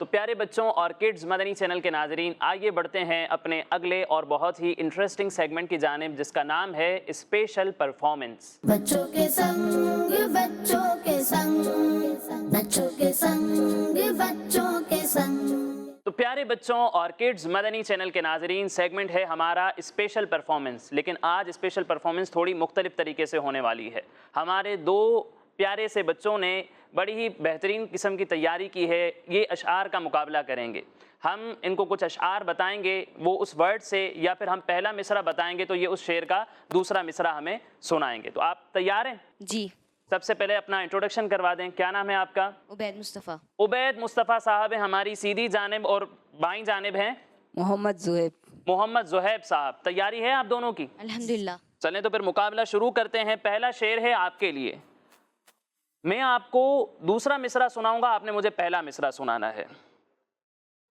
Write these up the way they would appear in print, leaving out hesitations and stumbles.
تو پیارے بچوں اور کڈز مدنی چینل کے ناظرین، آئیے بڑھتے ہیں اپنے اگلے اور بہت ہی انٹرسٹنگ سیگمنٹ کی جانب، جس کا نام ہے اسپیشل پرفارمنس۔ بچوں کے سنگ بچوں کے سنگ، بچوں کے سنگ بچوں کے سنگ۔ تو پیارے بچوں اور کڈز مدنی چینل کے ناظرین، سیگمنٹ ہے ہمارا اسپیشل پرفارمنس، لیکن آج اسپیشل پرفارمنس تھوڑی مختلف طریقے سے ہونے والی ہے۔ ہمارے دو پیارے سے بچوں نے بڑی ہی بہترین قسم کی تیاری کی ہے، یہ اشعار کا مقابلہ کریں گے۔ ہم ان کو کچھ اشعار بتائیں گے، وہ اس ورڈ سے، یا پھر ہم پہلا مصرع بتائیں گے تو یہ اس شعر کا دوسرا مصرع ہمیں سنائیں گے۔ تو آپ تیار ہیں؟ جی۔ سب سے پہلے اپنا انٹروڈکشن کروا دیں، کیا نام ہے آپ کا؟ عبید مصطفیٰ۔ عبید مصطفیٰ صاحب ہیں ہماری سیدھی جانب، اور بائیں جانب ہیں محمد زہیب۔ محمد زہیب صاحب۔ تیاری ہے آپ دونوں کی؟ الحمدللہ۔ چلیں تو پھر مقابلہ شروع کرتے ہیں۔ پہلا شعر ہے آپ کے لیے، میں آپ کو دوسرا مصرع سناؤں گا، آپ نے مجھے پہلا مصرع سنانا ہے۔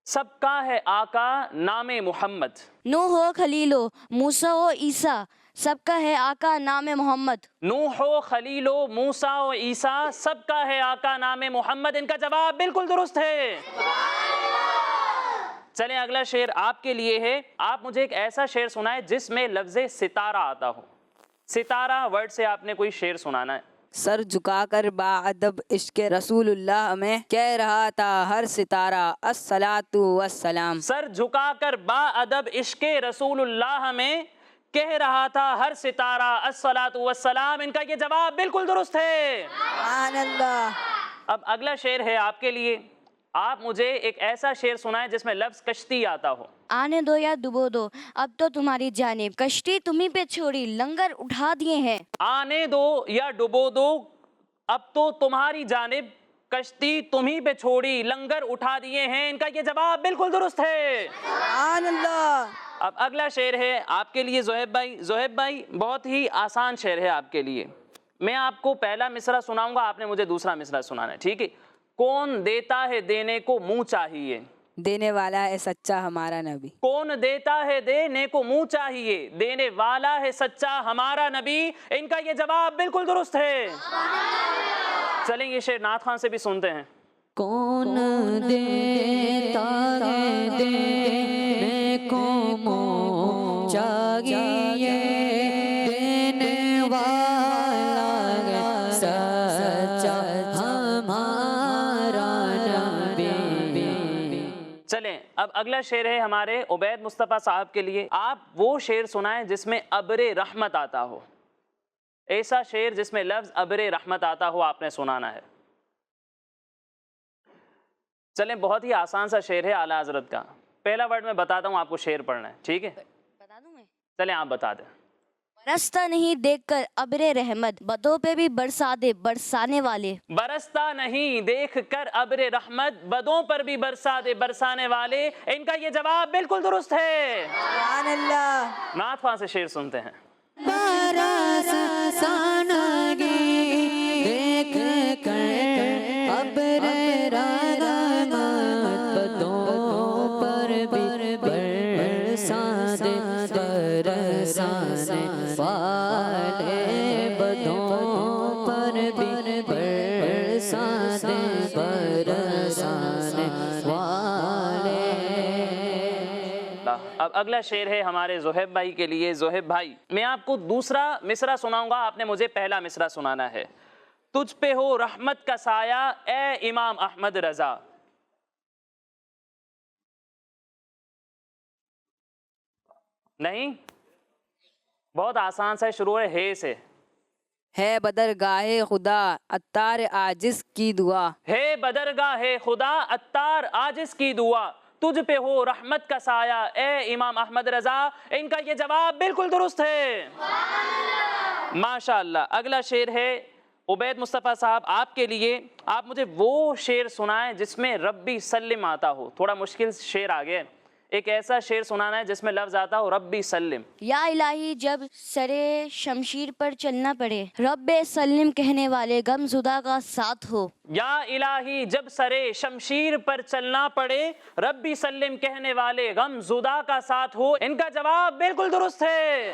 سب کا ہے آقا نام محمد، نوح ہو خلیل ہو موسیٰ ہو عیسیٰ، سب کا ہے آقا نام محمد۔ نوح و خلیل و موسیٰ و عیسیٰ، سب کا ہے آقا نام محمد۔ ان کا جواب بالکل درست ہے۔ چلیں اگلا شعر آپ کے لیے ہے، آپ مجھے ایک ایسا شعر سنائے جس میں لفظ ستارہ آتا ہو۔ ستارہ ورڈ سے آپ نے کوئی شعر سنانا ہے۔ سر جھکا کر با ادب عشق رسول اللہ میں کہہ رہا تھا ہر ستارہ الصلاۃ والسلام۔ سر جھکا کر با ادب عشق رسول اللہ میں کہہ رہا تھا ہر ستارہ الصلاۃ والسلام۔ ان کا یہ جواب بالکل درست ہے۔ سبحان اللہ۔ اب اگلا شعر ہے آپ کے لیے، آپ مجھے ایک ایسا شعر سنائیں جس میں لفظ کشتی آتا ہو۔ آنے دو یا ڈبو دو اب تو تمہاری جانب، کشتی تمہیں پہ چھوڑی لنگر اٹھا دیے ہیں۔ آنے دو یا ڈبو دو اب تو تمہاری جانب، کشتی تمہیں پہ چھوڑی لنگر اٹھا دیے ہیں۔ ان کا یہ جواب بالکل درست ہے۔ سبحان اللہ۔ اب اگلا شعر ہے آپ کے لیے زہیب بھائی۔ زہیب بھائی بہت ہی آسان شعر ہے آپ کے لیے، میں آپ کو پہلا مصرع سناؤں گا، آپ نے مجھے دوسرا مصرع سنانا ہے، ٹھیک ہے؟ کون دیتا ہے دینے کو منہ چاہیے، دینے والا ہے سچا ہمارا نبی۔ کون دیتا ہے دینے کو منہ چاہیے، دینے والا ہے سچا ہمارا نبی۔ ان کا یہ جواب بالکل درست ہے۔ چلیں یہ شعر نعت خان سے بھی سنتے ہیں۔ کون دیتا ہے دینے کو منہ چاہیے، دینے والا ہے سچا ہمارا نبی۔ چلیں اب اگلا شعر ہے ہمارے عبید مصطفیٰ صاحب کے لیے، آپ وہ شعر سنائیں جس میں ابر رحمت آتا ہو، ایسا شعر جس میں لفظ ابر رحمت آتا ہو آپ نے سنانا ہے۔ چلیں بہت ہی آسان سا شعر ہے اعلیٰ حضرت کا، پہلا ورڈ میں بتاتا ہوں، آپ کو شعر پڑھنا ہے، ٹھیک ہے؟ بتا دوں میں؟ چلیں آپ بتا دیں۔ برستا نہیں دیکھ کر ابر رحمت، بدوں پہ بھی برسا دے برسانے والے۔ برستا نہیں دیکھ کر ابر رحمت، بدوں پر بھی برسا دے برسانے والے۔ ان کا یہ جواب بالکل درست ہے۔ سبحان اللہ۔ نعت خان سے شعر سنتے ہیں۔ دیکھ کر ابر رحمت، بدوں پر بھی برسا دے برسانے والے، بدوں پر بھی برسا دے برسانے والے۔ اب اگلا شعر ہے ہمارے زہیب بھائی کے لیے۔ زہیب بھائی میں آپ کو دوسرا مصرع سناؤں گا، آپ نے مجھے پہلا مصرع سنانا ہے۔ تجھ پہ ہو رحمت کا سایہ اے امام احمد رضا۔ نہیں، بہت آسان سا شروع ہے سے۔ ہے بدرگاہ خدا عطار عاجز کی دعا، ہے بدرگاہ خدا عطار عاجز کی دعا، تجھ پہ ہو رحمت کا سایہ اے امام احمد رضا۔ ان کا یہ جواب بالکل درست ہے۔ ماشاءاللہ۔ اگلا شعر ہے عبید مصطفیٰ صاحب آپ کے لیے، آپ مجھے وہ شعر سنائیں جس میں ربی سلم آتا ہو۔ تھوڑا مشکل شعر آ گیا، ایک ایسا شعر سنانا ہے جس میں لفظ آتا ہو ربی سلم۔ یا الہی جب سرے شمشیر پر چلنا پڑے، رب سلم کہنے والے غم زدہ کا ساتھ ہو۔ یا الہی جب سرے شمشیر پر چلنا پڑے، ربی سلم کہنے والے غم زدہ کا ساتھ ہو۔ ان کا جواب بالکل درست ہے۔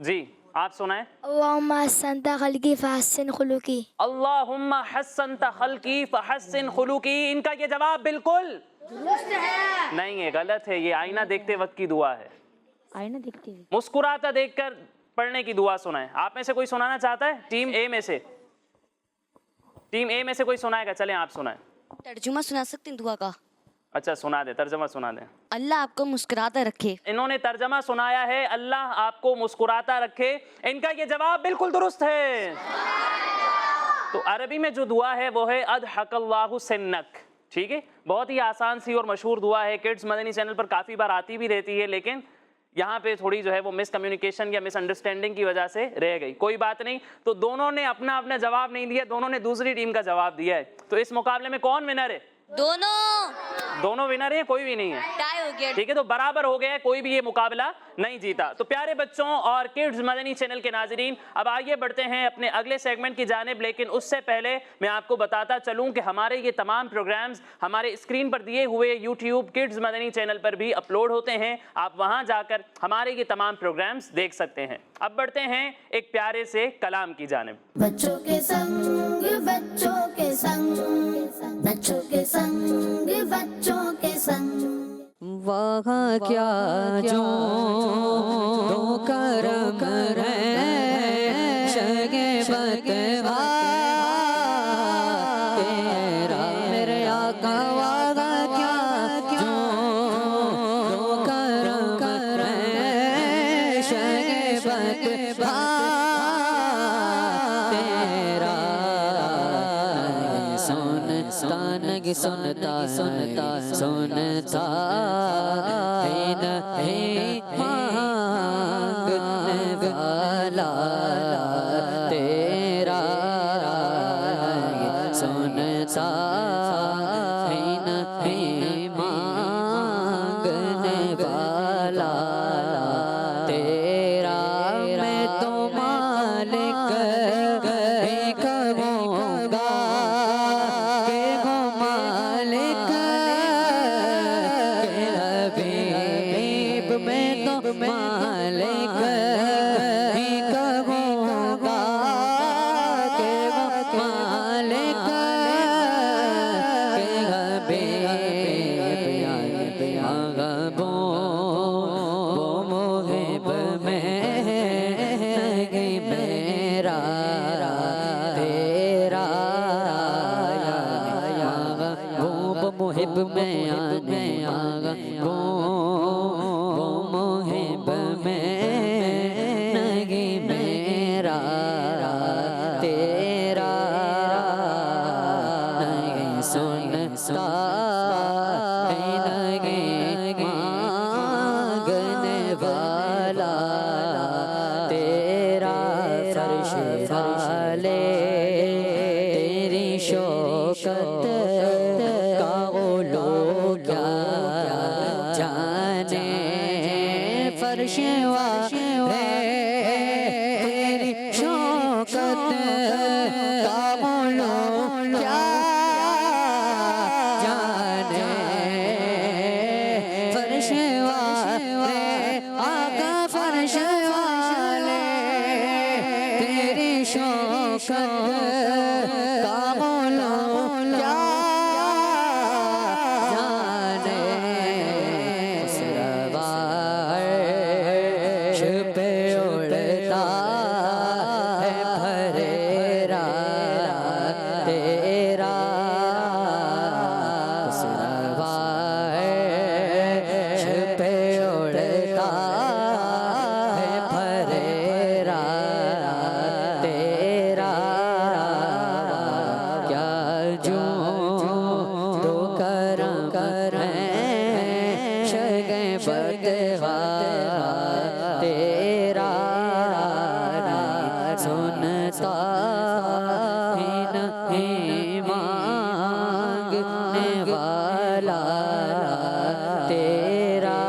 جی آپ سنائیں. اللهم أحسنت خلقي فحسن خلقي. اللہم حسنت خلقی فحسن خلقی. ان کا یہ جواب بالکل نہیں ہے، غلط ہے. یہ آئینہ دیکھتے وقت کی دعا ہے. آئینہ دیکھتی ہوئی. مسکراتا دیکھ کر پڑھنے کی دعا سنائیں. آپ میں سے کوئی سنانا چاہتا ہے؟ ٹیم اے میں سے کوئی سنائے گا؟ چلیں آپ سنائیں. ترجمہ سنا سکتے ہیں دعا کا؟ اچھا سنا دیں، ترجمہ سنا دیں. اللہ آپ کو مسکراتا رکھے. انہوں نے ترجمہ سنایا ہے اللہ آپ کو مسکراتا رکھے. ان کا یہ جواب بالکل درست ہے. تو عربی میں جو دعا ہے وہ ہے اضحک اللہ سنک. ٹھیک ہے، بہت ہی آسان سی اور مشہور دعا ہے. کڈز مدنی چینل پر کافی بار آتی بھی رہتی ہے، لیکن یہاں پہ تھوڑی جو ہے وہ مس کمیونیکیشن یا مس انڈرسٹینڈنگ کی وجہ سے رہ گئی. کوئی بات نہیں. تو دونوں نے اپنا جواب نہیں دیا، دونوں نے دوسری ٹیم کا جواب دیا ہے. تو اس مقابلے میں کون ونر ہے؟ دونوں ونر ہیں، کوئی بھی نہیں ہے. ٹائی ہو گیا. ٹھیک ہے، تو برابر ہو گیا ہے، کوئی بھی یہ مقابلہ نہیں جیتا. تو پیارے بچوں اور کڈز مدنی چینل کے ناظرین، اب آگے بڑھتے ہیں اپنے اگلے سیگمنٹ کی جانب. لیکن اس سے پہلے میں آپ کو بتاتا چلوں کہ ہمارے یہ تمام پروگرامز ہمارے اسکرین پر دیے ہوئے یوٹیوب کڈز مدنی چینل پر بھی اپلوڈ ہوتے ہیں. آپ وہاں جا کر ہمارے یہ تمام پروگرامز دیکھ سکتے ہیں. اب بڑھتے ہیں ایک پیارے سے کلام کی جانب. بچوں کے سنگ بچوں کے سنگ بچوں کے سنگ بچوں کے سنگ وہاں کیا جو کرم ہے شگفت تیرا میرے آقا. وہاں کیا جو کرم ہے شگفت تیرا. سنتا ہے مانگنے والا تیرا. سنتا ہے مانگنے والا تیرا. میں تو مالک کہوں گا کہ وہ مالک کے حبیب. میں تو مالک ہی کہوں گا کہ وہ مالک کے حبیب. وہ محب میں نہیں میرا تیرا. وہ محب میں آنے وہ محب میں نہیں میرا تیرا. نہیں سنتا نہیں مانگنے والا تیرا. فرش والے تیری شوکت کا غلو کیا جانے. فرش والے تیری شوکت کا غلو کیا جانے. فرش والے آقا فرش والے تیری شوکت کا غلو کیا جانے. عرش پہ اڑتا ہے پھریرا تیرا. عرش پہ اڑتا ہے پھریرا تیرا. کیا جو تو کرم ہے شگفت تیرا. سنتا ہی نہیں مانگنے والا تیرا.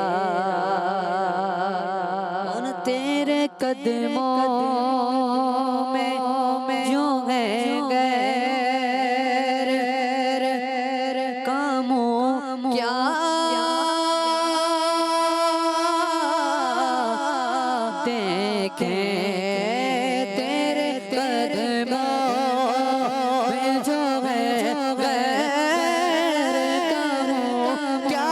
اور تیرے قدموں میں جو ہے غیر کاموں کیا تیرا. تیرے قدموں میں جو میں غیر کروں کیا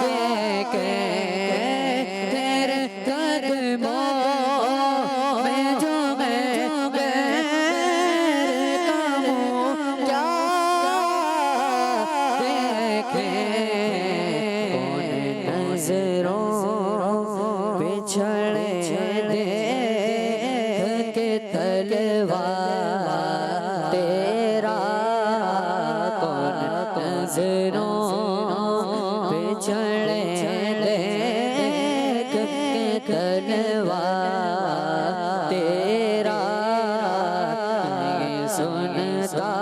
دیکھیں تیرے قدموں میں جو میں غیر کروں کیا دیکھیں کون نظروں بچھڑے دیکھ کے تلوار تیرا کون نظروں بچھڑے دیکھ کے تلوار تیرا نہیں سنتا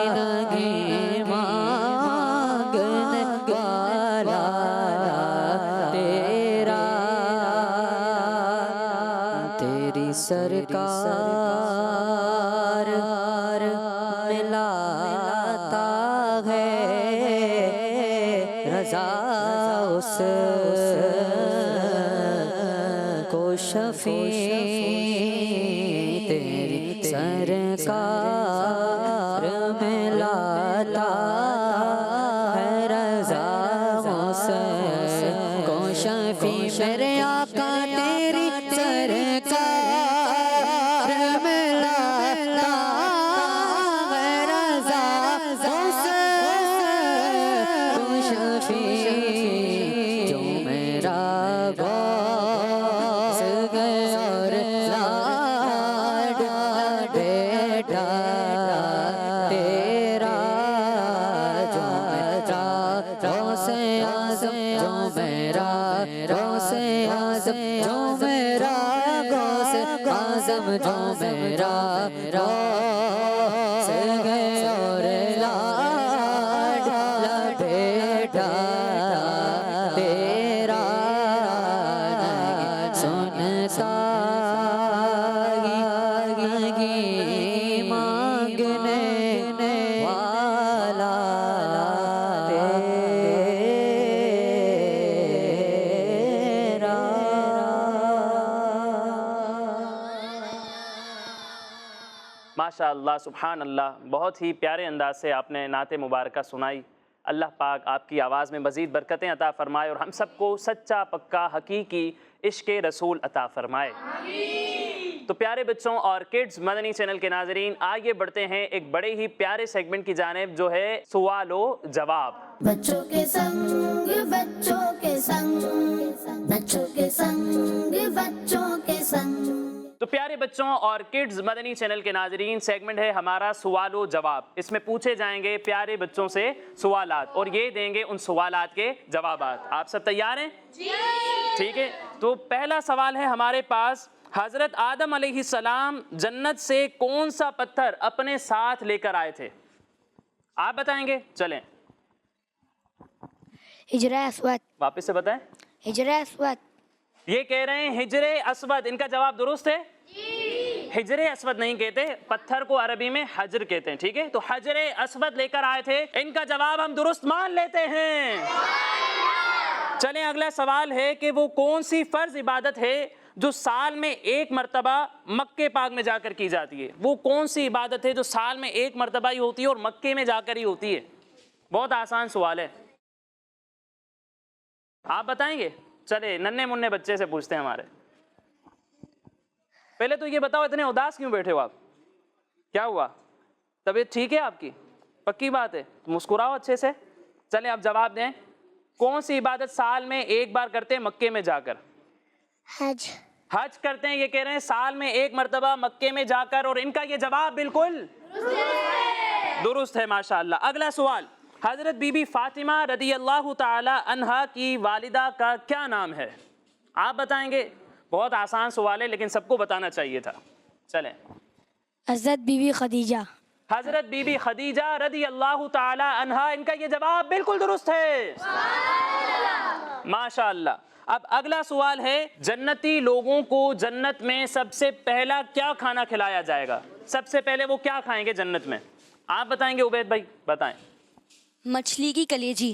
نہیں مانگنے والا تیرا تیری سرکار ملاتا ہے رضا اس کو شفیع تیری سرکار ملاتا ہے رضا اس کو شفیع میرے آقا تیری سرکار ملاتا ہے رضا اس کو شفیع جو میرا غوث غیر لاڈا بیٹا تیرا جو میرا غوث اعظم جو میرا غوث اعظم جو میرا غوث اعظم جو میرا غوث غیر لاڈا بیٹا تیرا نہیں سنتا مانگنے والا تیرا ماشاء اللہ سبحان اللہ، بہت ہی پیارے انداز سے آپ نے نعت مبارکہ سنائی۔ اللہ پاک آپ کی آواز میں مزید برکتیں عطا فرمائے اور ہم سب کو سچا پکا حقیقی عشق رسول عطا فرمائے۔ تو پیارے بچوں اور کڈز مدنی چینل کے ناظرین، آگے بڑھتے ہیں ایک بڑے ہی پیارے سیگمنٹ کی جانب جو ہے سوال و جواب۔ بچوں کے سنگ بچوں کے سنگ بچوں کے سنگ بچوں کے سنگ۔ تو پیارے بچوں اور کڈز مدنی چینل کے ناظرین، سیگمنٹ ہے ہمارا سوال و جواب۔ اس میں پوچھے جائیں گے پیارے بچوں سے سوالات اور یہ دیں گے ان سوالات کے جوابات۔ آپ سب تیار ہیں؟ جی ٹھیک ہے، تو پہلا سوال ہے ہمارے پاس، حضرت آدم علیہ السلام جنت سے کون سا پتھر اپنے ساتھ لے کر آئے تھے؟ آپ بتائیں گے؟ چلیں حجر اسود۔ واپس سے بتائیں۔ حجر اسود۔ یہ کہہ رہے ہیں حجر اسود، ان کا جواب درست ہے؟ حجر اسود نہیں کہتے، پتھر کو عربی میں حجر کہتے ہیں، ٹھیک ہے؟ تو حجر اسود لے کر آئے تھے، ان کا جواب ہم درست مان لیتے ہیں۔ چلیں اگلا سوال ہے کہ وہ کون سی فرض عبادت ہے جو سال میں ایک مرتبہ مکے پاک میں جا کر کی جاتی ہے؟ وہ کون سی عبادت ہے جو سال میں ایک مرتبہ ہی ہوتی ہے اور مکے میں جا کر ہی ہوتی ہے؟ بہت آسان سوال ہے، آپ بتائیں گے؟ چلے ننھے منھے بچے سے پوچھتے ہیں ہمارے۔ پہلے تو یہ بتاؤ اتنے اداس کیوں بیٹھے ہو آپ؟ کیا ہوا؟ طبیعت ٹھیک ہے آپ کی؟ پکی بات ہے، مسکراؤ اچھے سے۔ چلیں آپ جواب دیں، کون سی عبادت سال میں ایک بار کرتے ہیں مکے میں جا کر؟ حج۔ حج کرتے ہیں، یہ کہہ رہے ہیں سال میں ایک مرتبہ مکے میں جا کر، اور ان کا یہ جواب بالکل درست ہے ماشاءاللہ۔ اگلا سوال، حضرت بی بی فاطمہ رضی اللہ تعالی عنہا کی والدہ کا کیا نام ہے؟ آپ بتائیں گے؟ بہت آسان سوال ہے لیکن سب کو بتانا چاہیے تھا۔ چلیں، حضرت بی بی خدیجہ۔ حضرت بی بی خدیجہ رضی اللہ تعالی عنہا، ان کا یہ جواب بالکل درست ہے ماشاءاللہ۔ اب اگلا سوال ہے، جنتی لوگوں کو جنت میں سب سے پہلا کیا کھانا کھلایا جائے گا؟ سب سے پہلے وہ کیا کھائیں گے جنت میں؟ آپ بتائیں گے عبید بھائی؟ بتائیں۔ مچھلی کی کلیجی۔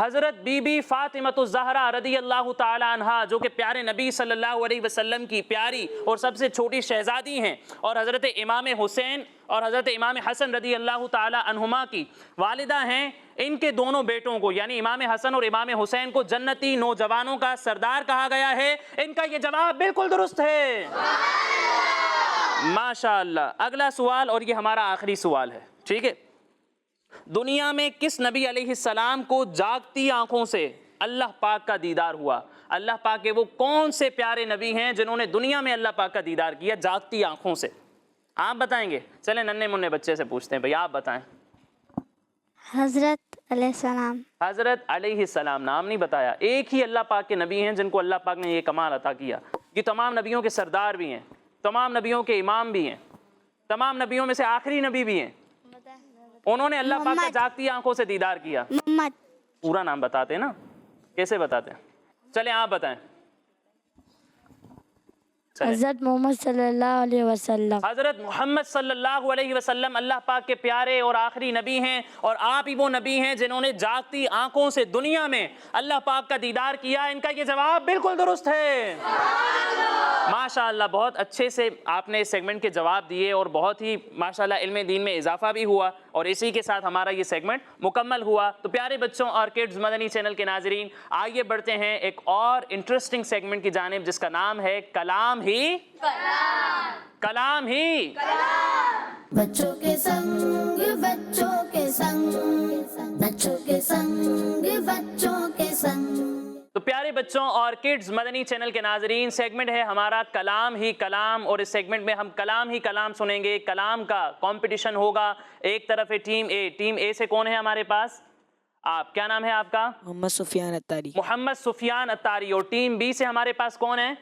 حضرت بی بی فاطمہ الزہرا رضی اللہ تعالی عنہا جو کہ پیارے نبی صلی اللہ علیہ وسلم کی پیاری اور سب سے چھوٹی شہزادی ہیں، اور حضرت امام حسین اور حضرت امام حسن رضی اللہ تعالی عنہما کی والدہ ہیں، ان کے دونوں بیٹوں کو یعنی امام حسن اور امام حسین کو جنتی نوجوانوں کا سردار کہا گیا ہے۔ ان کا یہ جواب بالکل درست ہے، ماشاءاللہ۔ اگلا سوال، اور یہ ہمارا آخری سوال ہے، ٹھیک ہے۔ دنیا میں کس نبی علیہ السلام کو جاگتی آنکھوں سے اللہ پاک کا دیدار ہوا؟ اللہ پاک کے وہ کون سے پیارے نبی ہیں جنہوں نے دنیا میں اللہ پاک کا دیدار کیا جاگتی آنکھوں سے؟ آپ بتائیں گے؟ چلیں ننھے منھے بچے سے پوچھتے ہیں، بھئی آپ بتائیں۔ حضرت علیہ السلام۔ حضرت علیہ السلام، نام نہیں بتایا۔ ایک ہی اللہ پاک کے نبی ہیں جن کو اللہ پاک نے یہ کمال عطا کیا، یہ تمام نبیوں کے سردار بھی ہیں، تمام نبیوں کے امام بھی ہیں، تمام نبیوں میں سے آخری نبی بھی ہیں۔ انہوں نے اللہ پاک کا جاگتی آنکھوں سے دیدار کیا۔ محمد۔ پورا نام بتاتے نا، کیسے بتاتے ہیں؟ چلیں آپ بتائیں۔ حضرت محمد صلی اللہ علیہ وسلم۔ حضرت محمد صلی اللہ علیہ وسلم اللہ پاک کے پیارے اور آخری نبی ہیں، اور آپ ہی وہ نبی ہیں جنہوں نے جاگتی آنکھوں سے دنیا میں اللہ پاک کا دیدار کیا۔ ان کا یہ جواب بالکل درست ہے، ماشاءاللہ۔ بہت اچھے سے آپ نے اس سیگمنٹ کے جواب دیے، اور بہت ہی ماشاءاللہ علم دین میں اضافہ بھی ہوا، اور اسی کے ساتھ ہمارا یہ سیگمنٹ مکمل ہوا۔ تو پیارے بچوں اور کڈز مدنی چینل کے ناظرین، آئیے بڑھتے ہیں ایک اور انٹرسٹنگ سیگمنٹ کی جانب جس کا نام ہے کلام ہی کلام ہی۔ بچوں کے سنگ بچوں کے سنگ، بچوں کے سنگ بچوں کے سنگ۔ تو پیارے بچوں اور کڈز مدنی چینل کے ناظرین، سیگمنٹ ہے ہمارا کلام ہی کلام، اور اس سیگمنٹ میں ہم کلام ہی کلام سنیں گے۔ کلام کا کمپٹیشن ہوگا، ایک طرف ہے ٹیم اے۔ ٹیم اے سے کون ہے ہمارے پاس؟ آپ، کیا نام ہے آپ کا؟ محمد سفیان اتاری۔ محمد سفیان اتاری۔ اور ٹیم بی سے ہمارے پاس کون ہے؟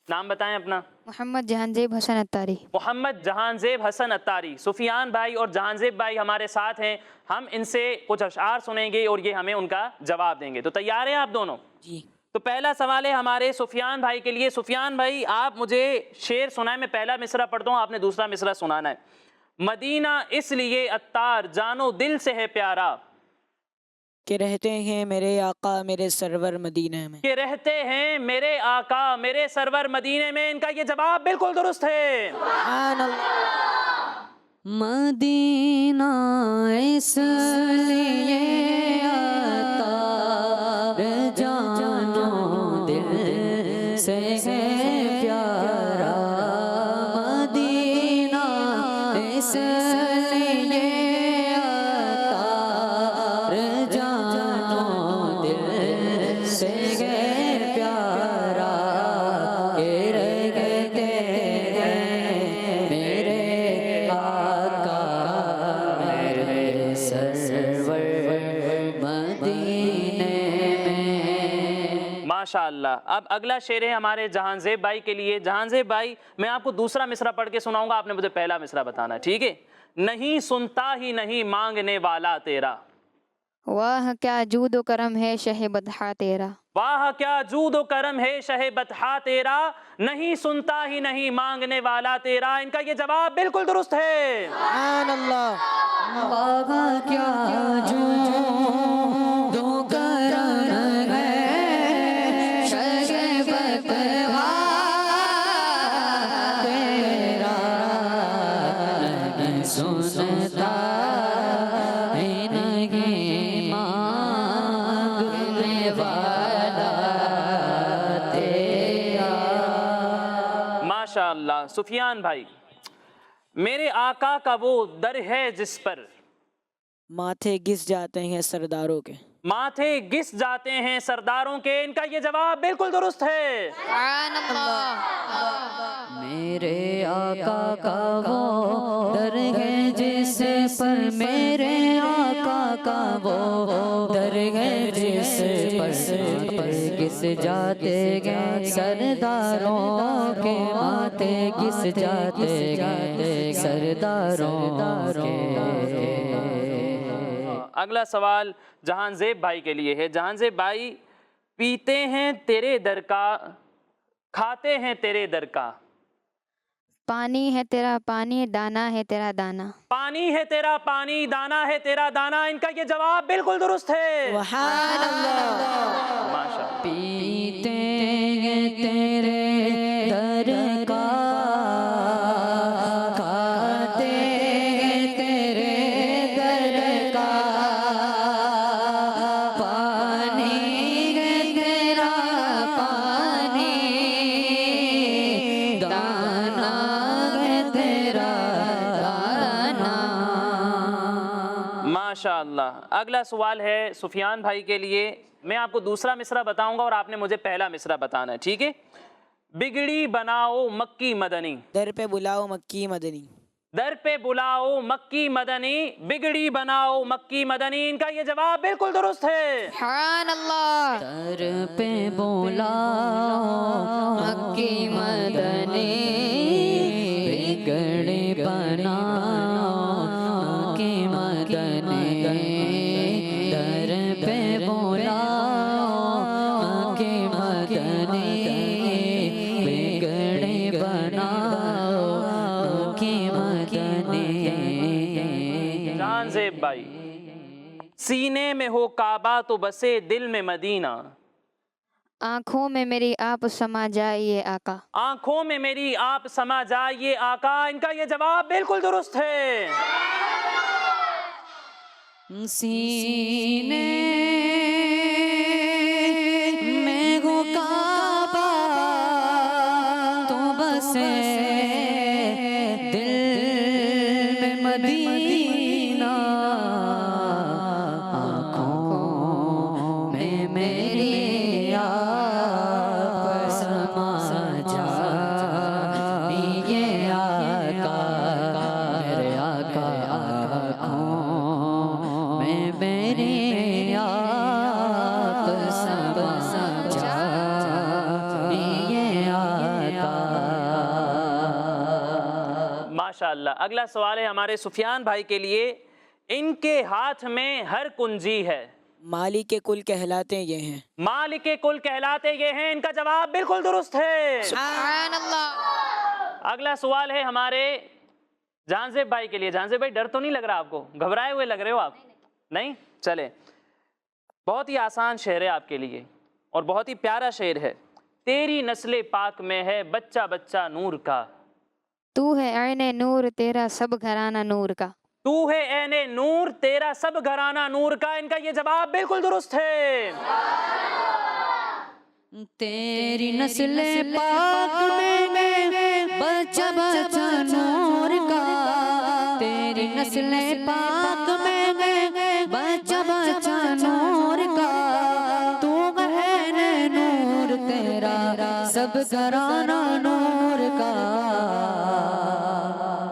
نام بتائیں اپنا۔ محمد جہانزیب حسن اتاری۔ محمد جہانزیب حسن اتاری۔ سفیان بھائی اور جہانزیب بھائی ہمارے ساتھ ہیں، ہم ان سے کچھ اشعار سنیں گے اور یہ ہمیں ان کا جواب دیں گے۔ تو تیار ہیں آپ دونوں؟ جی۔ تو پہلا سوال ہے ہمارے سفیان بھائی کے لیے۔ سفیان بھائی، آپ مجھے شعر سنائیں، میں پہلا مصرع پڑھتا ہوں، آپ نے دوسرا مصرع سنانا ہے۔ مدینہ اس لیے عطار جانو دل سے ہے پیارا، کہ رہتے ہیں میرے آقا میرے سرور مدینہ میں۔ کہ رہتے ہیں میرے آقا میرے سرور مدینے میں۔ ان کا یہ جواب بالکل درست ہے، سبحان اللہ۔ مدینہ اس لیے عطار جانو دل سے ہے پیارا، مدینہ اس لیے عطار جانو دل سے ہے پیارا، کہ رہتے ہیں میرے آقا میرے سرور مدینے میں۔ ماشاءاللہ۔ اب اگلا شعر ہے ہمارے جہانزیب بھائی کے لیے۔ جہانزیب بھائی، میں آپ کو دوسرا مصرع پڑھ کے سناؤں گا، آپ نے مجھے پہلا مصرع بتانا ہے، ٹھیک ہے؟ نہیں سنتا ہی نہیں مانگنے والا تیرا، واہ کیا جود و کرم ہے شہ بدحا تیرا، واہ کیا جود و کرم ہے شہ بطحا تیرا، نہیں سنتا ہی نہیں مانگنے والا تیرا۔ ان کا یہ جواب بالکل درست ہے، سبحان اللہ۔ واہ کیا جود و کرم ہے شہ بطحا تیرا، نہیں سنتا ہی نہیں مانگنے والا تیرا۔ ماشاءاللہ۔ سفیان بھائی، میرے آقا کا وہ در ہے جس پر ماتھے گس جاتے ہیں سرداروں کے، ماتھے گس جاتے ہیں سرداروں کے۔ ان کا یہ جواب بالکل درست ہے، سبحان اللہ۔ میرے آقا کا وہ در ہے جس پر، میرے آقا کا وہ در ہے جس پر گس جاتے گئے سرداروں کے، ماتھے گس جاتے گئے سرداروں کے۔ اگلا سوال جہانزیب بھائی کے لیے ہے۔ جہانزیب بھائی، پیتے ہیں تیرے در کا، کھاتے ہیں تیرے در کا، پانی ہے تیرا پانی، دانا ہے تیرا دانا۔ پانی ہے تیرا پانی، دانا ہے تیرا دانا، ان کا یہ جواب بالکل درست ہے۔ سبحان اللہ۔ ماشاء اللہ۔ پیتے ہیں تیرے در کا، کھاتے ہیں تیرے در کا، پانی ہے تیرا پانی، دانا ہے تیرا دانا۔ ماشاء اللہ۔ اگلا سوال ہے سفیان بھائی کے لیے۔ میں آپ کو دوسرا مصرع بتاؤں گا اور آپ نے مجھے پہلا مصرع بتانا ہے، ٹھیک ہے؟ بگڑی بناؤ مکی مدنی، در پہ بلاؤ مکی مدنی، در پہ بلاؤ مکی مدنی، بگڑی بناؤ مکی مدنی، ان کا یہ جواب بالکل درست ہے۔ سبحان اللہ۔ در پہ بلاؤ مکی مدنی، بگڑے بناؤ مکی مدنی، در پہ بلاؤ مکی مدنی، بگڑے بناؤ مکی مدنی۔ جان زیب بھائی، سینے میں ہو کعبہ تو بسے دل میں مدینہ، آنکھوں میں میری آپ سما جائیے آقا۔ آنکھوں میں میری آپ سما جائیے آقا، ان کا یہ جواب بالکل درست ہے۔ سینے میں ہو کعبہ تو بسے دل میں مدینہ، آنکھوں میں میری آپ سما جائیے آقا، میرے آقا، آنکھوں میں میری آپ سما جائیے آقا۔ ماشاءاللہ۔ اگلا سوال ہے ہمارے سفیان بھائی کے لیے۔ ان کے ہاتھ میں ہر کنجی ہے، مالک کل کہلاتے یہ ہیں، مالک کل کہلاتے یہ ہیں، ان کا جواب بالکل درست ہے۔ سبحان اللہ۔ اگلا سوال ہے ہمارے جہانزیب بھائی کے لیے۔ جہانزیب بھائی ڈر تو نہیں لگ رہا آپ کو؟ گھبرائے ہوئے لگ رہے ہو آپ؟ نہیں؟ چلے، بہت ہی آسان شعر ہے آپ کے لیے اور بہت ہی پیارا شعر ہے۔ تیری نسل پاک میں ہے بچہ بچہ نور کا، تو ہے عین نور تیرا سب گھرانہ نور کا۔ تو ہے عین نور تیرا سب گھرانہ نور کا، ان کا یہ جواب بالکل درست ہے۔ تیری نسل پاک میں بچہ بچہ نور کا، تیری نسل پاک میں بچہ بچہ نور کا، تو ہے نور تیرا سب گھرانہ نور کا۔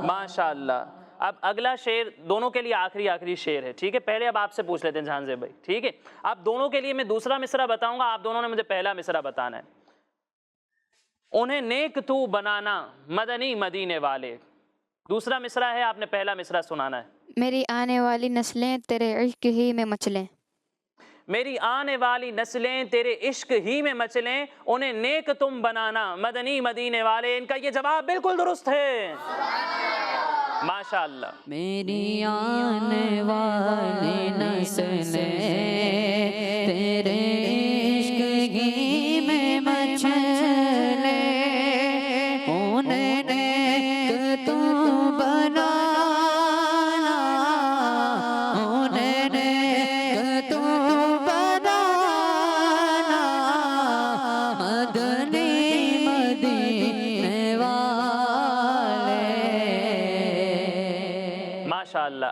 ماشاءاللہ۔ اب اگلا شعر دونوں کے لیے آخری شعر ہے، ٹھیک ہے؟ پہلے اب آپ سے پوچھ لیتے ہیں جہانزیب بھائی، ٹھیک ہے؟ اب دونوں کے لیے میں دوسرا مصرع بتاؤں گا، آپ دونوں نے مجھے پہلا مصرع بتانا ہے۔ انہیں نیک تو بنانا مدنی مدینے والے، دوسرا مصرع ہے، آپ نے پہلا مصرع سنانا ہے۔ میری آنے والی نسلیں تیرے عشق ہی میں مچلیں، میری آنے والی نسلیں تیرے عشق ہی میں مچلیں، انہیں نیک تم بنانا مدنی مدینے والے، ان کا یہ جواب بالکل درست ہے۔ ماشاءاللہ۔ میری آنے والی نسلیں تیرے عشق ہی میں مچلیں، انہیں نیک تو بنانا، انہیں نیک تو بنانا، مدنی مدینے والے۔ ماشاءاللہ۔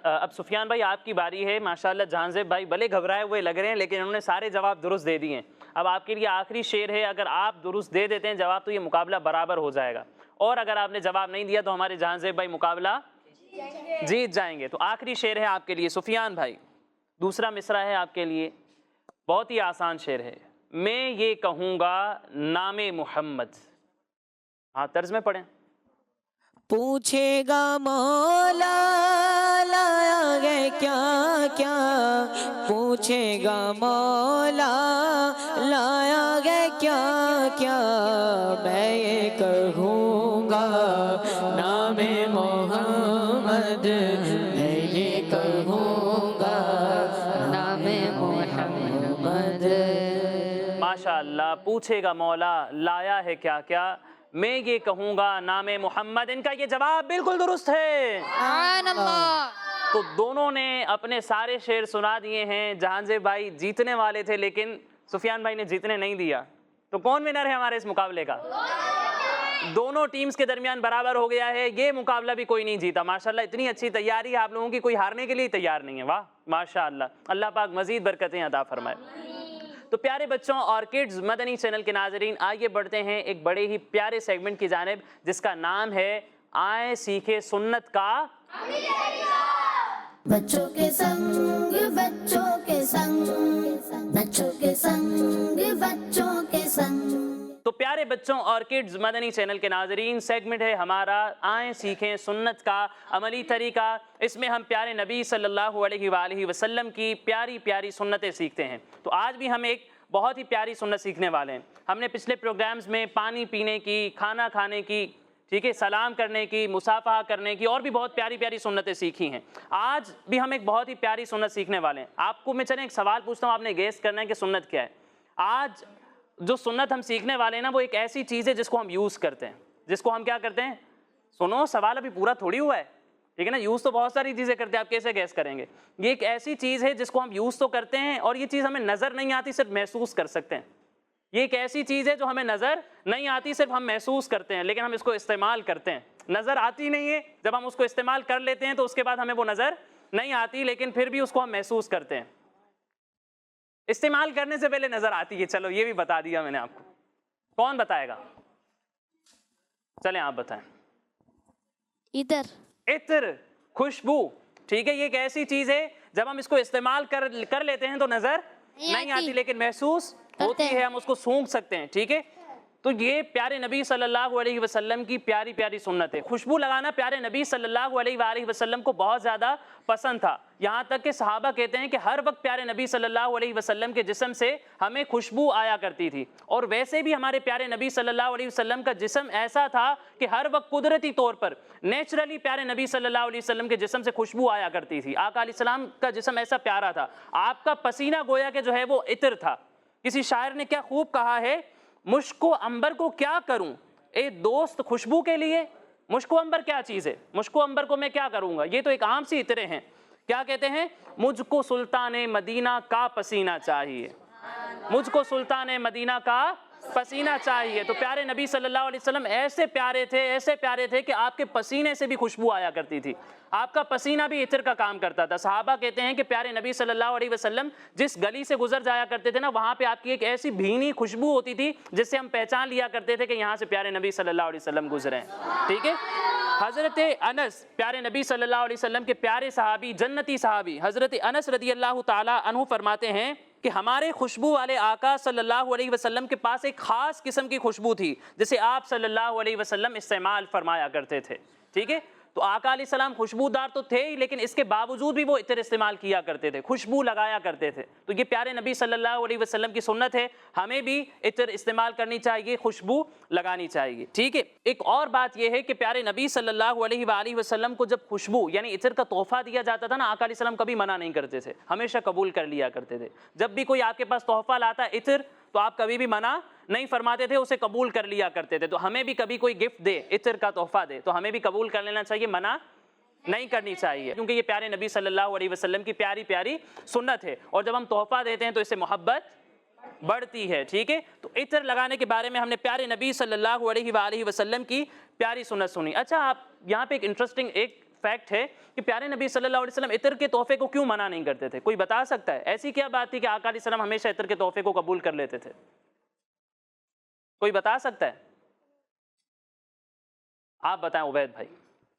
اب سفیان بھائی آپ کی باری ہے۔ ماشاءاللہ جہانزیب بھائی بھلے گھبرائے ہوئے لگ رہے ہیں لیکن انہوں نے سارے جواب درست دے دیے ہیں۔ اب آپ کے لیے آخری شعر ہے، اگر آپ درست دے دیتے ہیں جواب تو یہ مقابلہ برابر ہو جائے گا، اور اگر آپ نے جواب نہیں دیا تو ہمارے جہانزیب بھائی مقابلہ جیت جائیں گے۔ تو آخری شعر ہے آپ کے لیے سفیان بھائی، دوسرا مصرع ہے آپ کے لیے، بہت ہی آسان شعر ہے۔ میں یہ کہوں گا نام محمد، ہاں طرز میں پڑھیں۔ پوچھے گا مولا لایا ہے کیا کیا، پوچھے گا مولا لایا ہے کیا کیا، میں یہ کہوں گا نام محمد میں یہ کہوں گا نام محمد. ماشاء اللہ. پوچھے گا مولا لایا ہے کیا کیا، میں یہ کہوں گا نام محمد. ان کا یہ جواب بالکل درست ہے. سبحان اللہ. تو دونوں نے اپنے سارے شعر سنا دیے ہیں. جہانزیب بھائی جیتنے والے تھے لیکن سفیان بھائی نے جیتنے نہیں دیا. تو کون ونر ہے ہمارے اس مقابلے کا؟ دونوں ٹیمز کے درمیان برابر ہو گیا ہے. یہ مقابلہ بھی کوئی نہیں جیتا. ماشاءاللہ اتنی اچھی تیاری ہے آپ لوگوں کی، کوئی ہارنے کے لیے تیار نہیں ہے. واہ ماشاءاللہ. اللہ پاک مزید برکتیں عطا فرمائے. تو پیارے بچوں اور کڈز مدنی چینل کے ناظرین، آئیے بڑھتے ہیں ایک بڑے ہی پیارے سیگمنٹ کی جانب جس کا نام ہے آئیں سیکھے سنت کا. بچوں کے سنگ بچوں کے سنگ، بچوں کے سنگ بچوں کے سنگ. تو پیارے بچوں اور کڈز مدنی چینل کے ناظرین، سیگمنٹ ہے ہمارا آئیں سیکھیں سنت کا عملی طریقہ. اس میں ہم پیارے نبی صلی اللہ علیہ وآلہ وسلم کی پیاری پیاری سنتیں سیکھتے ہیں. تو آج بھی ہم ایک بہت ہی پیاری سنت سیکھنے والے ہیں. ہم نے پچھلے پروگرامز میں پانی پینے کی، کھانا کھانے کی، ٹھیک ہے، سلام کرنے کی، مصافحہ کرنے کی اور بھی بہت پیاری پیاری سنتیں سیکھی ہیں. آج بھی ہم ایک بہت ہی پیاری سنت سیکھنے والے ہیں. آپ کو میں چلیں ایک سوال پوچھتا ہوں، آپ نے گیس کرنا ہے کہ سنت کیا ہے. آج جو سنت ہم سیکھنے والے ہیں نا، وہ ایک ایسی چیز ہے جس کو ہم یوز کرتے ہیں. جس کو ہم کیا کرتے ہیں؟ سنو، سوال ابھی پورا تھوڑی ہوا ہے، ٹھیک ہے نا. یوز تو بہت ساری چیزیں کرتے ہیں، آپ کیسے گیس کریں گے؟ یہ ایک ایسی چیز ہے جس کو ہم یوز تو کرتے ہیں اور یہ چیز ہمیں نظر نہیں آتی، صرف محسوس کر سکتے ہیں. یہ ایک ایسی چیز ہے جو ہمیں نظر نہیں آتی، صرف ہم محسوس کرتے ہیں، لیکن ہم اس کو استعمال کرتے ہیں. نظر آتی نہیں ہے، جب ہم اس کو استعمال کر لیتے ہیں تو اس کے بعد ہمیں وہ نظر نہیں آتی، لیکن پھر بھی اس کو ہم محسوس کرتے ہیں. استعمال کرنے سے پہلے نظر آتی ہے. چلو یہ بھی بتا دیا میں نے آپ کو. کون بتائے گا؟ چلیں آپ بتائیں. ادھر عطر، خوشبو، ٹھیک ہے. یہ ایک ایسی چیز ہے جب ہم اس کو استعمال کر لیتے ہیں تو نظر نہیں آتی، لیکن محسوس ہوتی ہے، ہم اس کو سونگھ سکتے ہیں، ٹھیک ہے. تو یہ پیارے نبی صلی اللہ علیہ وسلم کی پیاری پیاری سنت ہے. خوشبو لگانا پیارے نبی صلی اللہ علیہ وآلہ وسلم کو بہت زیادہ پسند تھا. یہاں تک کہ صحابہ کہتے ہیں کہ ہر وقت پیارے نبی صلی اللہ علیہ وسلم کے جسم سے ہمیں خوشبو آیا کرتی تھی. اور ویسے بھی ہمارے پیارے نبی صلی اللہ علیہ وسلم کا جسم ایسا تھا کہ ہر وقت قدرتی طور پر نیچرلی پیارے نبی صلی اللہ علیہ وسلم کے جسم سے خوشبو آیا کرتی تھی. آقا علیہ السلام کا جسم ایسا پیارا تھا. آپ کا پسینہ گویا کہ جو ہے وہ عطر تھا. کسی شاعر نے کیا خوب کہا ہے، مشک و عنبر کو کیا کروں اے دوست خوشبو کے لیے. مشک و عنبر کیا چیز ہے؟ مشک و عنبر کو میں کیا کروں گا؟ یہ تو ایک عام سی عطریں ہیں. کیا کہتے ہیں؟ مجھ کو سلطان مدینہ کا پسینہ چاہیے. مجھ کو سلطان مدینہ کا پسینہ چاہیے. تو پیارے نبی صلی اللہ علیہ وسلم ایسے پیارے تھے کہ آپ کے پسینے سے بھی خوشبو آیا کرتی تھی. آپ کا پسینہ بھی عطر کا کام کرتا تھا. صحابہ کہتے ہیں کہ پیارے نبی صلی اللہ علیہ وسلم جس گلی سے گزر جایا کرتے تھے نا، وہاں پہ آپ کی ایک ایسی بھینی خوشبو ہوتی تھی جس سے ہم پہچان لیا کرتے تھے کہ یہاں سے پیارے نبی صلی اللہ علیہ وسلم گزرے ہیں، ٹھیک ہے. حضرت انس، پیارے نبی صلی اللہ علیہ وسلم کے پیارے صحابی، جنتی صحابی حضرت انس رضی اللہ تعالی عنہ فرماتے ہیں کہ ہمارے خوشبو والے آقا صلی اللہ علیہ وسلم کے پاس ایک خاص قسم کی خوشبو تھی جسے آپ صلی اللہ علیہ وسلم استعمال فرمایا کرتے تھے، ٹھیک ہے. تو آقا علیہ السلام خوشبودار تو تھے ہی، لیکن اس کے باوجود بھی وہ عطر استعمال کیا کرتے تھے، خوشبو لگایا کرتے تھے. تو یہ پیارے نبی صلی اللہ علیہ وسلم کی سنت ہے. ہمیں بھی عطر استعمال کرنی چاہیے، خوشبو لگانی چاہیے، ٹھیک ہے. ایک اور بات یہ ہے کہ پیارے نبی صلی اللہ علیہ وآلہ وسلم کو جب خوشبو یعنی عطر کا تحفہ دیا جاتا تھا نا، آقا علیہ السلام کبھی منع نہیں کرتے تھے، ہمیشہ قبول کر لیا کرتے تھے. جب بھی کوئی آپ کے پاس تحفہ لاتا ہے عطر، تو آپ کبھی بھی منع نہیں فرماتے تھے، اسے قبول کر لیا کرتے تھے. تو ہمیں بھی کبھی کوئی گفٹ دے، عطر کا تحفہ دے، تو ہمیں بھی قبول کر لینا چاہیے، منع نہیں کرنی چاہیے، کیونکہ یہ پیارے نبی صلی اللہ علیہ وسلم کی پیاری پیاری سنت ہے. اور جب ہم تحفہ دیتے ہیں تو اس سے محبت بڑھتی ہے، ٹھیک ہے. تو عطر لگانے کے بارے میں ہم نے پیارے نبی صلی اللہ علیہ وآلہ وسلم کی پیاری سنت سنی. اچھا، آپ یہاں پہ ایک انٹرسٹنگ ایک فیکٹ ہے کہ پیارے نبی صلی اللہ علیہ وسلم عطر کے تحفے کو کیوں منع نہیں کرتے تھے؟ کوئی بتا سکتا ہے ایسی کیا بات تھی کہ آقا علیہ السلام ہمیشہ عطر کے تحفے کو قبول کر لیتے تھے؟ کوئی بتا سکتا ہے؟ آپ بتائیں عبید بھائی.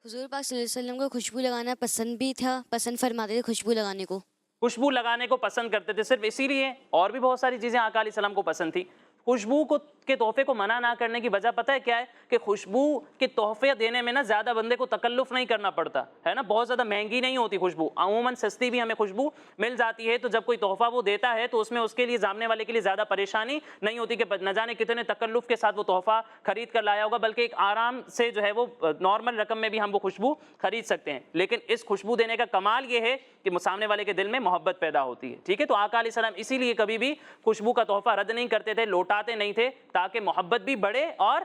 حضور پاک صلی اللہ علیہ وسلم کو خوشبو لگانا پسند بھی تھا، پسند فرماتے تھے خوشبو لگانے کو. خوشبو لگانے کو پسند کرتے تھے، صرف اسی لیے؟ اور بھی بہت ساری چیزیں آقا علیہ السلام کو پسند تھی. خوشبو کے تحفے کو منع نہ کرنے کی وجہ پتہ ہے کیا ہے؟ کہ خوشبو کے تحفے دینے میں نا زیادہ بندے کو تکلف نہیں کرنا پڑتا ہے نا، بہت زیادہ مہنگی نہیں ہوتی خوشبو، عموماً سستی بھی ہمیں خوشبو مل جاتی ہے. تو جب کوئی تحفہ وہ دیتا ہے تو اس میں اس کے لیے سامنے والے کے لیے زیادہ پریشانی نہیں ہوتی کہ نہ جانے کتنے تکلف کے ساتھ وہ تحفہ خرید کر لایا ہوگا، بلکہ ایک آرام سے جو ہے وہ نارمل رقم میں بھی ہم وہ خوشبو خرید سکتے ہیں. لیکن اس خوشبو دینے کا کمال یہ ہے کہ سامنے والے کے دل میں محبت پیدا ہوتی ہے. ٹھیک ہے، تو آقا علیہ السلام اسی لیے کبھی بھی خوشبو کا تحفہ رد نہیں کرتے تھے، لوٹاتے نہیں تھے، تاکہ محبت بھی بڑھے اور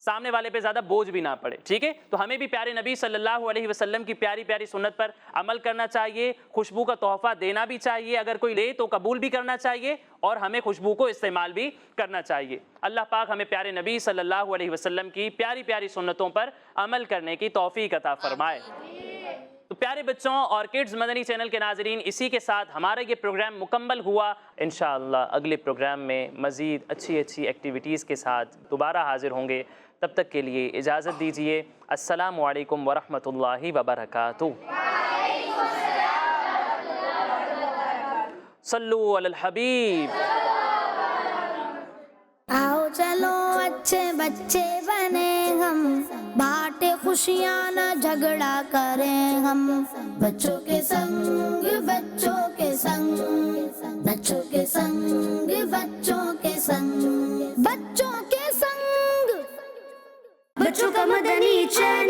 سامنے والے پہ زیادہ بوجھ بھی نہ پڑے. ٹھیک ہے، تو ہمیں بھی پیارے نبی صلی اللہ علیہ وسلم کی پیاری پیاری سنت پر عمل کرنا چاہیے، خوشبو کا تحفہ دینا بھی چاہیے، اگر کوئی لے تو قبول بھی کرنا چاہیے، اور ہمیں خوشبو کو استعمال بھی کرنا چاہیے. اللہ پاک ہمیں پیارے نبی صلی اللہ علیہ وسلم کی پیاری پیاری سنتوں پر عمل کرنے کی توفیق عطا فرمائے. تو پیارے بچوں اور کڈز مدنی چینل کے ناظرین، اسی کے ساتھ ہمارا یہ پروگرام مکمل ہوا. انشاءاللہ اگلے پروگرام میں مزید اچھی ایکٹیویٹیز کے ساتھ دوبارہ حاضر ہوں گے. تب تک کے لیے اجازت دیجیے. السلام علیکم ورحمۃ اللہ وبرکاتہ. صلو علی الحبیب. آؤ چلو اچھے بچے بنے ہم، بانٹے خوشیاں نہ جھگڑا کریں ہم. بچوں کے سنگ بچوں کے سنگ، بچوں کے سنگ بچوں کے سنگ، بچوں کے سنگ، بچوں کا مدنی چینل.